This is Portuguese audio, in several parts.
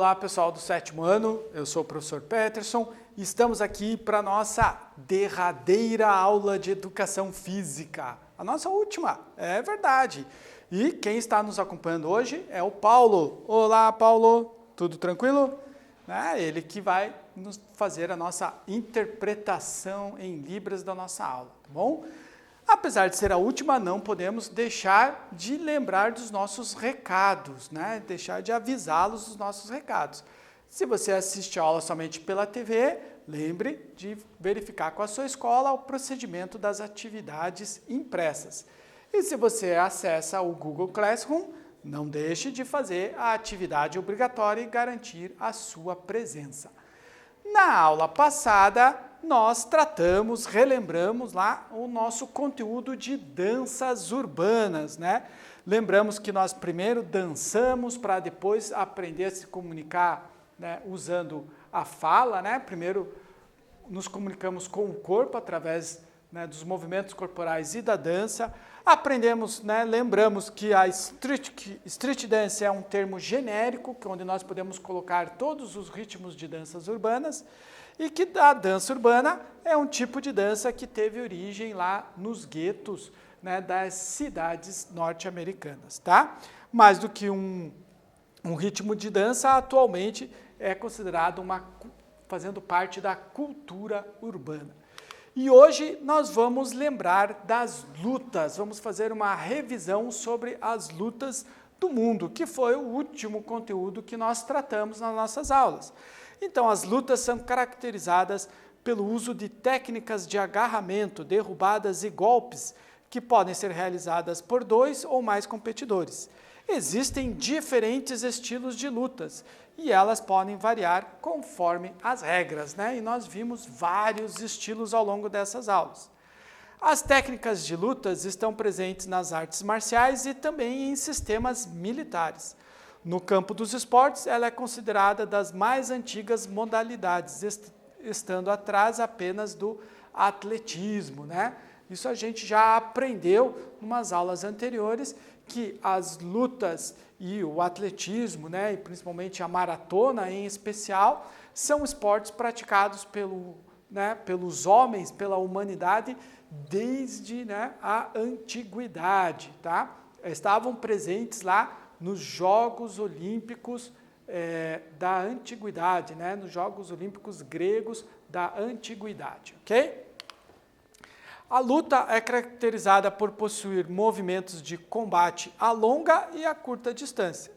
Olá pessoal do 7º ano, eu sou o professor Peterson e estamos aqui para a nossa derradeira aula de Educação Física. A nossa última, é verdade. E quem está nos acompanhando hoje é o Paulo. Olá Paulo, tudo tranquilo? Ele que vai nos fazer a nossa interpretação em Libras da nossa aula, tá bom? Apesar de ser a última, não podemos deixar de lembrar dos nossos recados, deixar de avisá-los dos nossos recados. Se você assiste a aula somente pela TV, lembre de verificar com a sua escola o procedimento das atividades impressas. E se você acessa o Google Classroom, não deixe de fazer a atividade obrigatória e garantir a sua presença. Na aula passada, nós relembramos lá o nosso conteúdo de danças urbanas, Lembramos que nós primeiro dançamos para depois aprender a se comunicar, usando a fala, Primeiro nos comunicamos com o corpo através dos movimentos corporais e da dança. Aprendemos, lembramos que a street dance é um termo genérico, onde nós podemos colocar todos os ritmos de danças urbanas, e que a dança urbana é um tipo de dança que teve origem lá nos guetos das cidades norte-americanas, tá? Mais do que um ritmo de dança, atualmente é considerado fazendo parte da cultura urbana. E hoje nós vamos lembrar das lutas, vamos fazer uma revisão sobre as lutas do mundo, que foi o último conteúdo que nós tratamos nas nossas aulas. Então, as lutas são caracterizadas pelo uso de técnicas de agarramento, derrubadas e golpes, que podem ser realizadas por 2 ou mais competidores. Existem diferentes estilos de lutas e elas podem variar conforme as regras, E nós vimos vários estilos ao longo dessas aulas. As técnicas de lutas estão presentes nas artes marciais e também em sistemas militares. No campo dos esportes, ela é considerada das mais antigas modalidades, estando atrás apenas do atletismo, Isso a gente já aprendeu em umas aulas anteriores, que as lutas e o atletismo, e principalmente a maratona em especial, são esportes praticados pelos homens, pela humanidade, desde a antiguidade, tá? Estavam presentes lá nos Jogos Olímpicos da Antiguidade, nos Jogos Olímpicos gregos da Antiguidade, ok? A luta é caracterizada por possuir movimentos de combate a longa e a curta distância.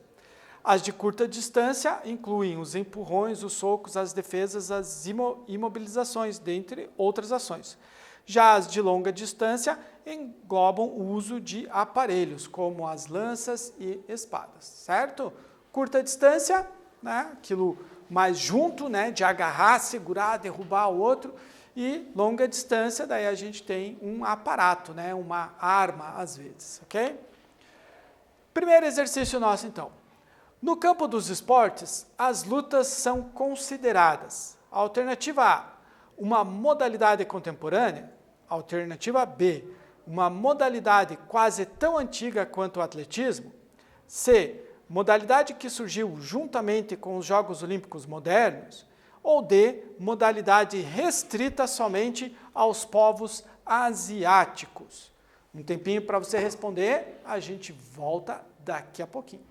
As de curta distância incluem os empurrões, os socos, as defesas, as imobilizações, dentre outras ações. Já as de longa distância englobam o uso de aparelhos, como as lanças e espadas, certo? Curta distância, aquilo mais junto, de agarrar, segurar, derrubar o outro, e longa distância, daí a gente tem um aparato, uma arma às vezes, ok? Primeiro exercício nosso, então. No campo dos esportes, as lutas são consideradas: alternativa A, uma modalidade contemporânea; alternativa B, uma modalidade quase tão antiga quanto o atletismo; C, modalidade que surgiu juntamente com os Jogos Olímpicos modernos; ou D, modalidade restrita somente aos povos asiáticos. Um tempinho para você responder, a gente volta daqui a pouquinho.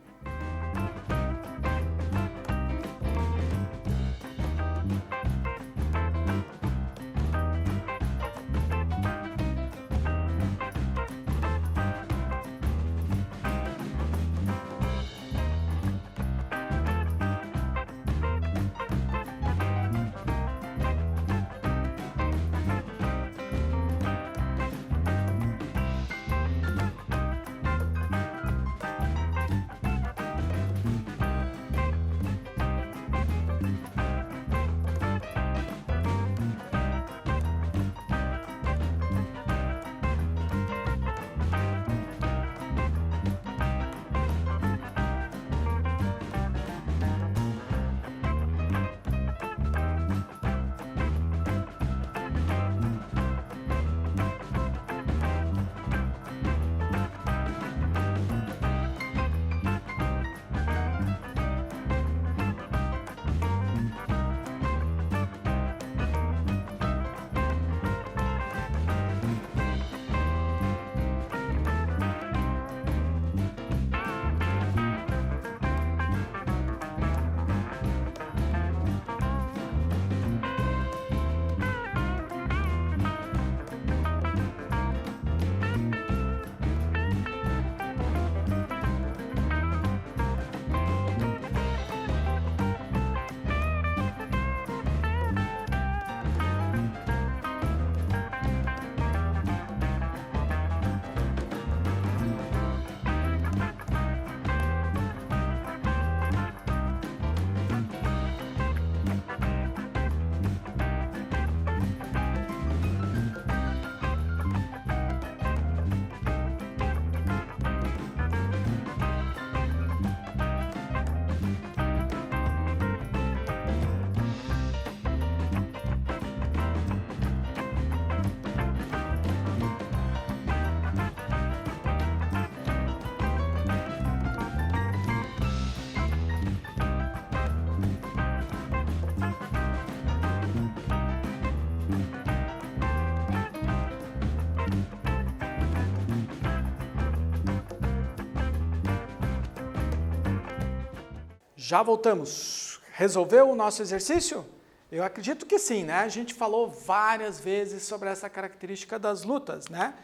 Já voltamos. Resolveu o nosso exercício? Eu acredito que sim, né? A gente falou várias vezes sobre essa característica das lutas, né?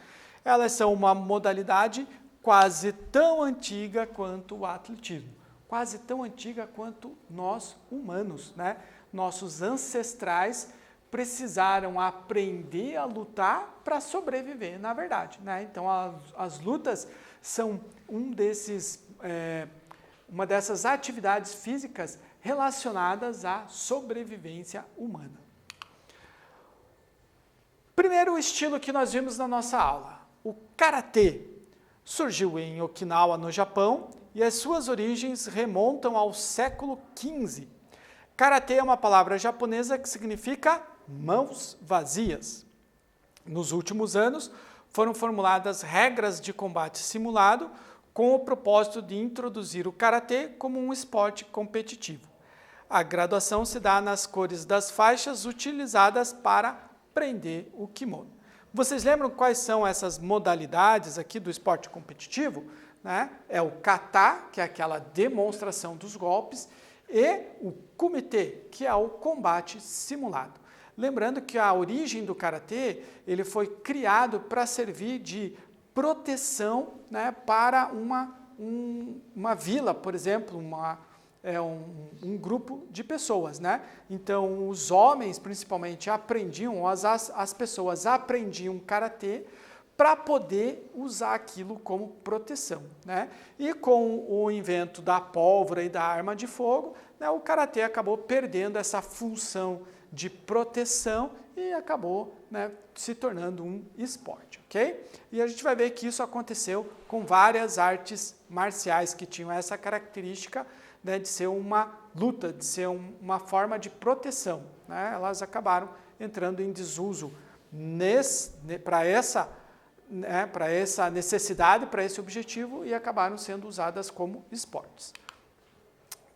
Elas são uma modalidade quase tão antiga quanto o atletismo, quase tão antiga quanto nós humanos, né? Nossos ancestrais precisaram aprender a lutar para sobreviver, na verdade, né? Então, as lutas são uma dessas atividades físicas relacionadas à sobrevivência humana. Primeiro estilo que nós vimos na nossa aula, o karatê. Surgiu em Okinawa, no Japão, e as suas origens remontam ao século XV. Karatê é uma palavra japonesa que significa mãos vazias. Nos últimos anos, foram formuladas regras de combate simulado com o propósito de introduzir o karatê como um esporte competitivo. A graduação se dá nas cores das faixas utilizadas para prender o kimono. Vocês lembram quais são essas modalidades aqui do esporte competitivo? Né? É o kata, que é aquela demonstração dos golpes, e o kumite, que é o combate simulado. Lembrando que a origem do karatê, ele foi criado para servir de proteção, né, para uma vila, por exemplo, um grupo de pessoas, né? Então, os homens, principalmente, aprendiam, as pessoas aprendiam karatê para poder usar aquilo como proteção, né? E com o invento da pólvora e da arma de fogo, né, o karatê acabou perdendo essa função de proteção e acabou, né, se tornando um esporte, ok? E a gente vai ver que isso aconteceu com várias artes marciais que tinham essa característica, né, de ser uma luta, de ser uma forma de proteção, né? Elas acabaram entrando em desuso para essa necessidade, para esse objetivo, e acabaram sendo usadas como esportes.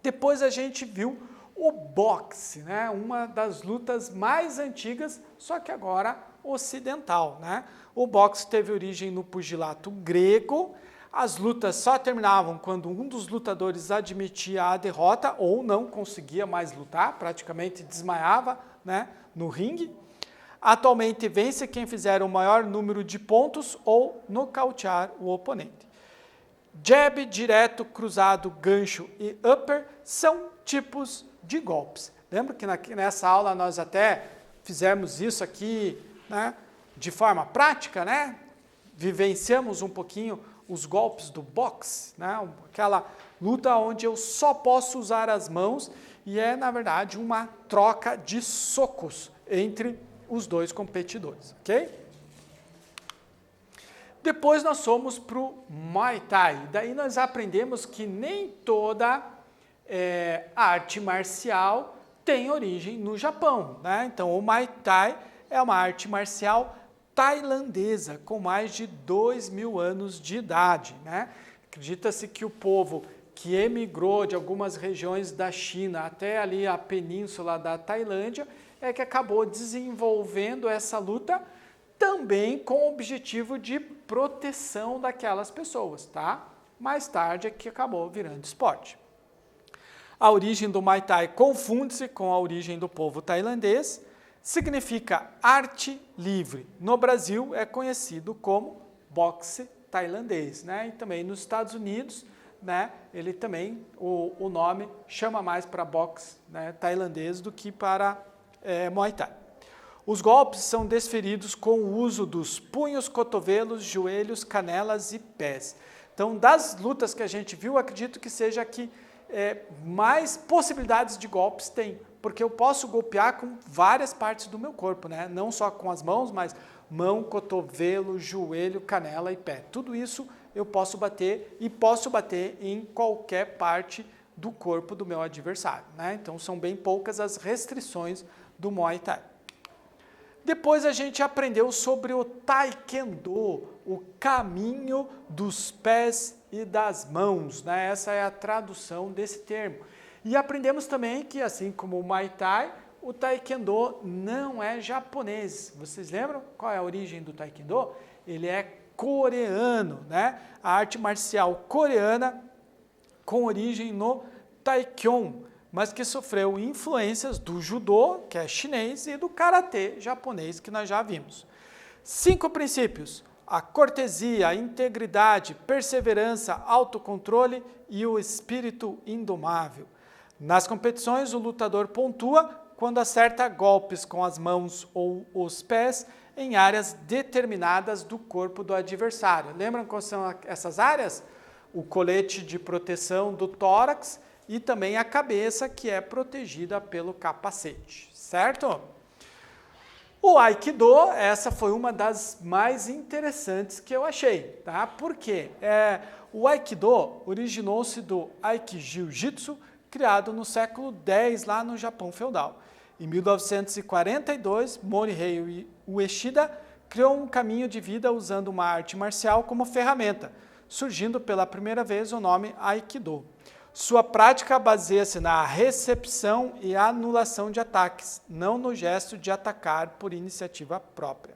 Depois a gente viu o boxe, né? Uma das lutas mais antigas, só que agora ocidental, né? O boxe teve origem no pugilato grego. As lutas só terminavam quando um dos lutadores admitia a derrota ou não conseguia mais lutar, praticamente desmaiava, né, no ringue. Atualmente vence quem fizer o maior número de pontos ou nocautear o oponente. Jab, direto, cruzado, gancho e upper são tipos de golpes. Lembra que nessa aula nós até fizemos isso aqui, né, de forma prática, né? Vivenciamos um pouquinho os golpes do boxe, né? Aquela luta onde eu só posso usar as mãos e é, na verdade, uma troca de socos entre os dois competidores, ok? Depois nós fomos para o Muay Thai. Daí nós aprendemos que nem toda arte marcial tem origem no Japão, né? Então o Muay Thai é uma arte marcial tailandesa com mais de 2.000 anos de idade, né? Acredita-se que o povo que emigrou de algumas regiões da China até ali a península da Tailândia é que acabou desenvolvendo essa luta também com o objetivo de proteção daquelas pessoas, tá? Mais tarde é que acabou virando esporte. A origem do Muay Thai confunde-se com a origem do povo tailandês, significa arte livre. No Brasil é conhecido como boxe tailandês, né? E também nos Estados Unidos, né, ele também, o nome chama mais para boxe, né, tailandês do que para Muay Thai. Os golpes são desferidos com o uso dos punhos, cotovelos, joelhos, canelas e pés. Então, das lutas que a gente viu, acredito que seja que mais possibilidades de golpes tem, porque eu posso golpear com várias partes do meu corpo, né? Não só com as mãos, mas mão, cotovelo, joelho, canela e pé. Tudo isso eu posso bater e posso bater em qualquer parte do corpo do meu adversário, né? Então, são bem poucas as restrições do Muay Thai. Depois a gente aprendeu sobre o Taekwondo, o caminho dos pés e das mãos, né? Essa é a tradução desse termo. E aprendemos também que, assim como o Muay Thai, o Taekwondo não é japonês. Vocês lembram qual é a origem do Taekwondo? Ele é coreano, né? A arte marcial coreana com origem no Taekwondo, mas que sofreu influências do judô, que é chinês, e do karatê japonês, que nós já vimos. 5 princípios: a cortesia, a integridade, perseverança, autocontrole e o espírito indomável. Nas competições, o lutador pontua quando acerta golpes com as mãos ou os pés em áreas determinadas do corpo do adversário. Lembram quais são essas áreas? O colete de proteção do tórax e também a cabeça, que é protegida pelo capacete, certo? O Aikido, essa foi uma das mais interessantes que eu achei, tá? Por quê? O Aikido originou-se do Aikijiu-Jitsu, criado no século X, lá no Japão feudal. Em 1942, Morihei Ueshiba criou um caminho de vida usando uma arte marcial como ferramenta, surgindo pela primeira vez o nome Aikido. Sua prática baseia-se na recepção e anulação de ataques, não no gesto de atacar por iniciativa própria.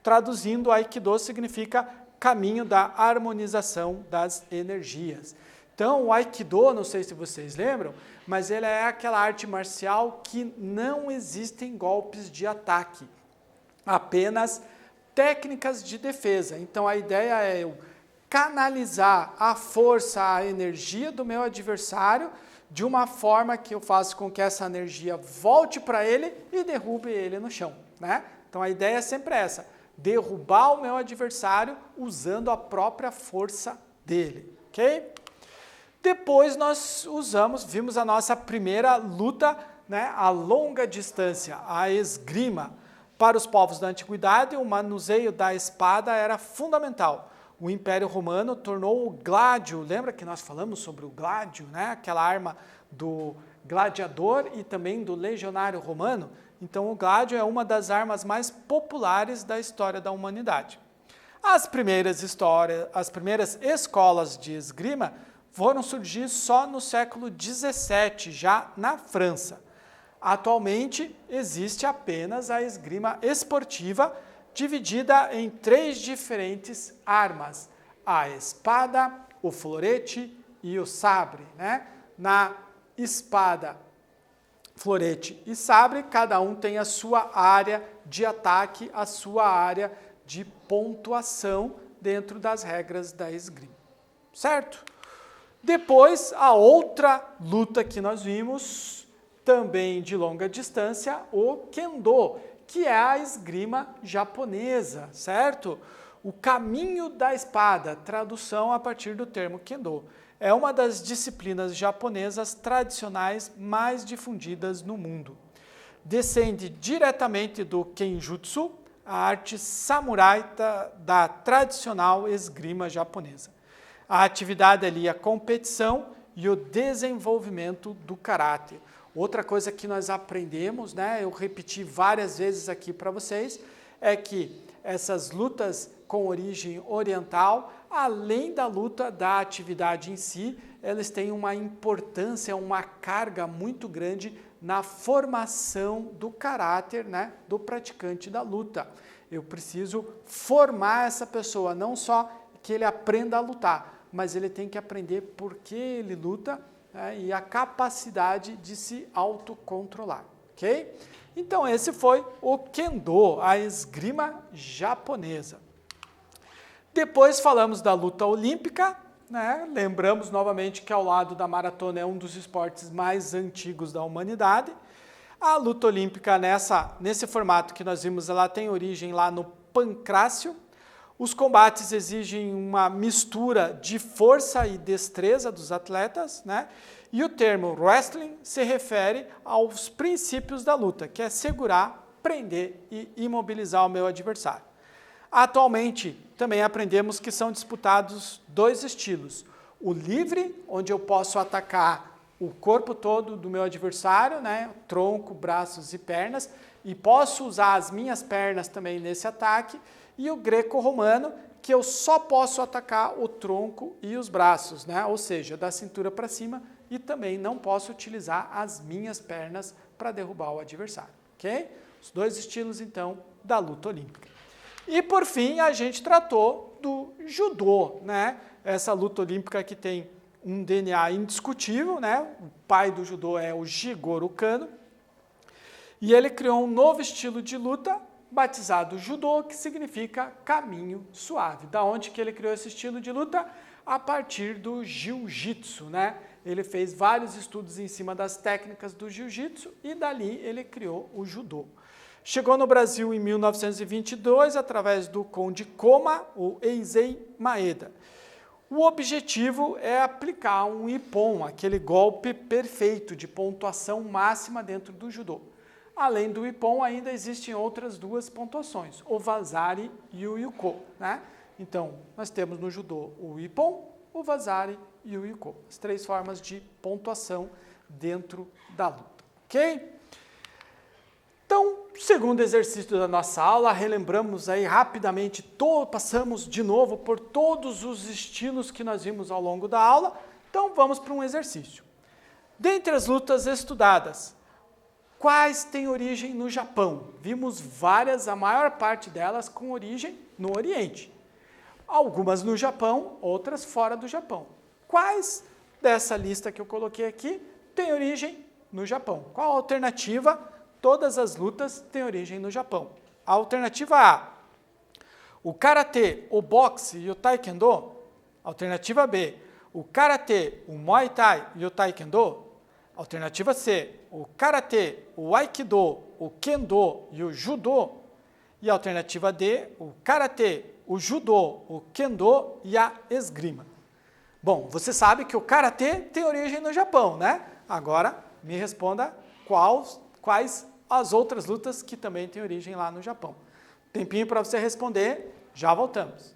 Traduzindo, Aikido significa caminho da harmonização das energias. Então, o Aikido, não sei se vocês lembram, mas ele é aquela arte marcial que não existem golpes de ataque, apenas técnicas de defesa. Então, a ideia é eu canalizar a força, a energia do meu adversário de uma forma que eu faça com que essa energia volte para ele e derrube ele no chão, né? Então, a ideia é sempre essa: derrubar o meu adversário usando a própria força dele, ok? Depois nós vimos a nossa primeira luta, né, a longa distância, a esgrima. Para os povos da antiguidade, o manuseio da espada era fundamental. O Império Romano tornou o gládio, lembra que nós falamos sobre o gládio, né, aquela arma do gladiador e também do legionário romano? Então o gládio é uma das armas mais populares da história da humanidade. As primeiras escolas de esgrima foram surgir só no século XVII, já na França. Atualmente, existe apenas a esgrima esportiva, dividida em 3 diferentes armas: a espada, o florete e o sabre, né? Na espada, florete e sabre, cada um tem a sua área de ataque, a sua área de pontuação dentro das regras da esgrima, certo? Depois, a outra luta que nós vimos, também de longa distância, o Kendo, que é a esgrima japonesa, certo? O caminho da espada, tradução a partir do termo Kendo, é uma das disciplinas japonesas tradicionais mais difundidas no mundo. Descende diretamente do Kenjutsu, a arte samurai da tradicional esgrima japonesa. A atividade ali é a competição e o desenvolvimento do caráter. Outra coisa que nós aprendemos, né, eu repeti várias vezes aqui para vocês, é que essas lutas com origem oriental, além da luta da atividade em si, elas têm uma importância, uma carga muito grande na formação do caráter, né, do praticante da luta. Eu preciso formar essa pessoa, não só que ele aprenda a lutar, mas ele tem que aprender por que ele luta, né, e a capacidade de se autocontrolar, ok? Então esse foi o Kendo, a esgrima japonesa. Depois falamos da luta olímpica, né? Lembramos novamente que ao lado da maratona é um dos esportes mais antigos da humanidade. A luta olímpica nesse formato que nós vimos, ela tem origem lá no Pancrácio. Os combates exigem uma mistura de força e destreza dos atletas, né? E o termo wrestling se refere aos princípios da luta, que é segurar, prender e imobilizar o meu adversário. Atualmente, também aprendemos que são disputados 2 estilos. O livre, onde eu posso atacar o corpo todo do meu adversário, né? Tronco, braços e pernas, e posso usar as minhas pernas também nesse ataque. E o greco-romano, que eu só posso atacar o tronco e os braços, né? Ou seja, da cintura para cima, e também não posso utilizar as minhas pernas para derrubar o adversário, ok? Os 2 estilos, então, da luta olímpica. E, por fim, a gente tratou do judô, né? Essa luta olímpica que tem um DNA indiscutível, né? O pai do judô é o Jigoro Kano, e ele criou um novo estilo de luta batizado judô, que significa caminho suave. Da onde que ele criou esse estilo de luta? A partir do jiu-jitsu, né? Ele fez vários estudos em cima das técnicas do jiu-jitsu e dali ele criou o judô. Chegou no Brasil em 1922 através do Conde Koma, o Eisei Maeda. O objetivo é aplicar um ippon, aquele golpe perfeito de pontuação máxima dentro do judô. Além do ippon, ainda existem outras duas pontuações, o vazari e o yuko, né? Então, nós temos no judô o ippon, o vazari e o yuko, as três formas de pontuação dentro da luta, ok? Então, segundo exercício da nossa aula, relembramos aí rapidamente, passamos de novo por todos os estilos que nós vimos ao longo da aula, então vamos para um exercício. Dentre as lutas estudadas, quais têm origem no Japão? Vimos várias, a maior parte delas com origem no Oriente. Algumas no Japão, outras fora do Japão. Quais dessa lista que eu coloquei aqui têm origem no Japão? Qual a alternativa? Todas as lutas têm origem no Japão. A alternativa A, o Karatê, o Boxe e o Taekwondo. Alternativa B, o Karatê, o Muay Thai e o Taekwondo. Alternativa C, o Karatê, o Aikido, o Kendo e o Judô. E a alternativa D, o Karatê, o Judô, o Kendo e a Esgrima. Bom, você sabe que o Karatê tem origem no Japão, né? Agora, me responda quais as outras lutas que também têm origem lá no Japão. Tempinho para você responder, já voltamos.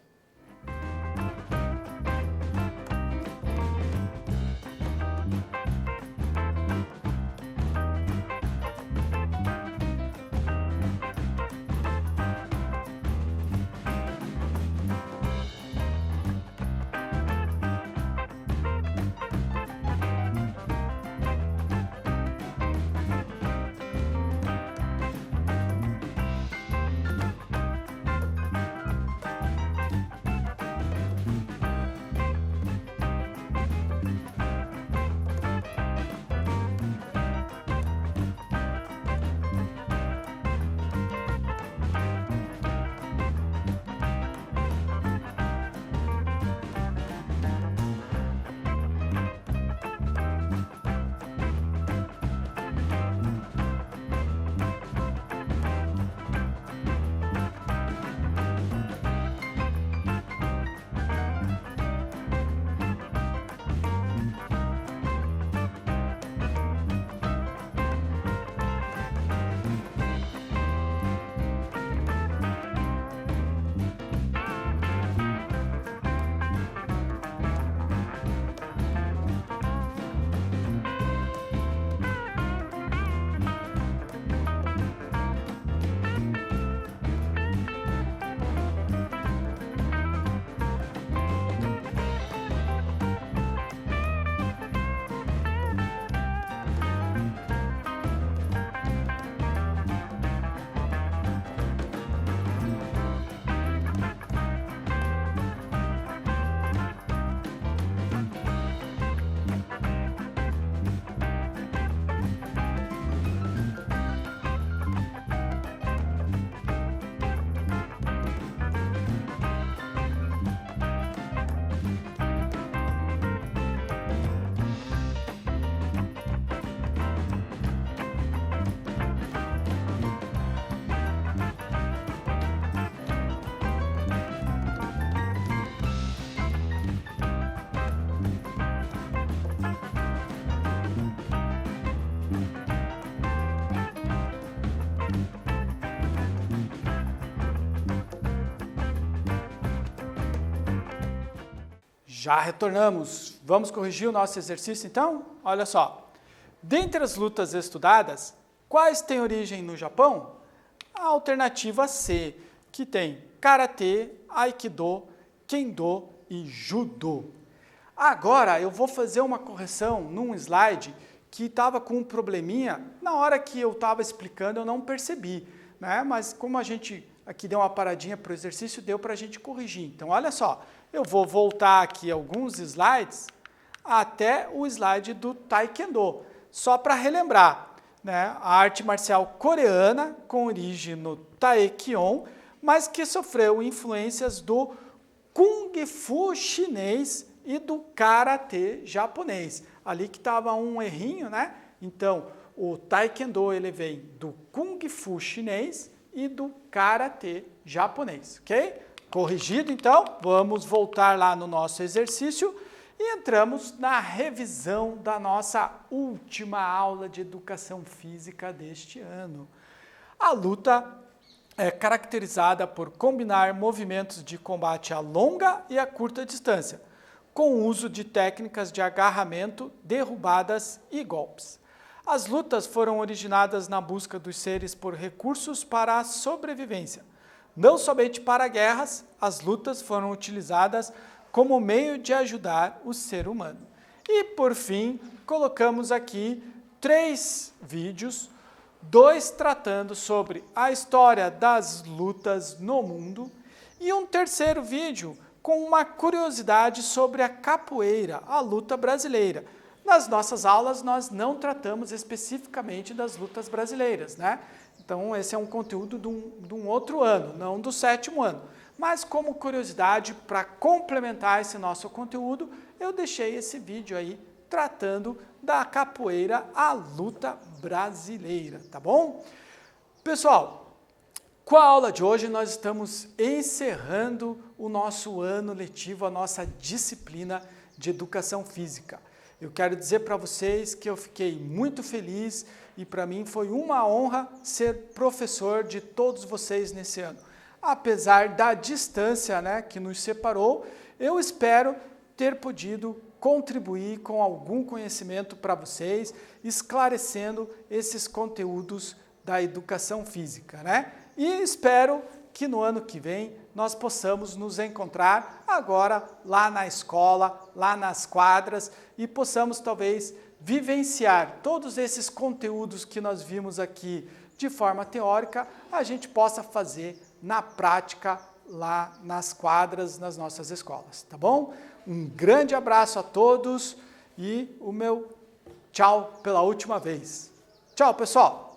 Já retornamos. Vamos corrigir o nosso exercício então? Olha só. Dentre as lutas estudadas, quais têm origem no Japão? A alternativa C, que tem Karatê, Aikido, Kendo e Judô. Agora eu vou fazer uma correção num slide que estava com um probleminha. Na hora que eu estava explicando eu não percebi, né? Mas como a gente aqui deu uma paradinha para o exercício, deu para a gente corrigir. Então olha só, eu vou voltar aqui alguns slides até o slide do Taekwondo. Só para relembrar, né, a arte marcial coreana com origem no Taekwondo, mas que sofreu influências do Kung Fu chinês e do Karatê japonês. Ali que estava um errinho, né? Então, o Taekwondo ele vem do Kung Fu chinês e do Karatê japonês, ok? Corrigido, então, vamos voltar lá no nosso exercício e entramos na revisão da nossa última aula de educação física deste ano. A luta é caracterizada por combinar movimentos de combate a longa e a curta distância, com o uso de técnicas de agarramento, derrubadas e golpes. As lutas foram originadas na busca dos seres por recursos para a sobrevivência. Não somente para guerras, as lutas foram utilizadas como meio de ajudar o ser humano. E, por fim, colocamos aqui 3 vídeos, 2 tratando sobre a história das lutas no mundo e um terceiro vídeo com uma curiosidade sobre a capoeira, a luta brasileira. Nas nossas aulas, nós não tratamos especificamente das lutas brasileiras, né? Então, esse é um conteúdo de um outro ano, não do 7º ano. Mas, como curiosidade, para complementar esse nosso conteúdo, eu deixei esse vídeo aí tratando da capoeira, a luta brasileira, tá bom? Pessoal, com a aula de hoje, nós estamos encerrando o nosso ano letivo, a nossa disciplina de educação física. Eu quero dizer para vocês que eu fiquei muito feliz e para mim foi uma honra ser professor de todos vocês nesse ano. Apesar da distância, né, que nos separou, eu espero ter podido contribuir com algum conhecimento para vocês, esclarecendo esses conteúdos da educação física, né? E espero que no ano que vem nós possamos nos encontrar agora lá na escola, lá nas quadras e possamos talvez vivenciar todos esses conteúdos que nós vimos aqui de forma teórica, a gente possa fazer na prática lá nas quadras, nas nossas escolas, tá bom? Um grande abraço a todos e o meu tchau pela última vez. Tchau, pessoal!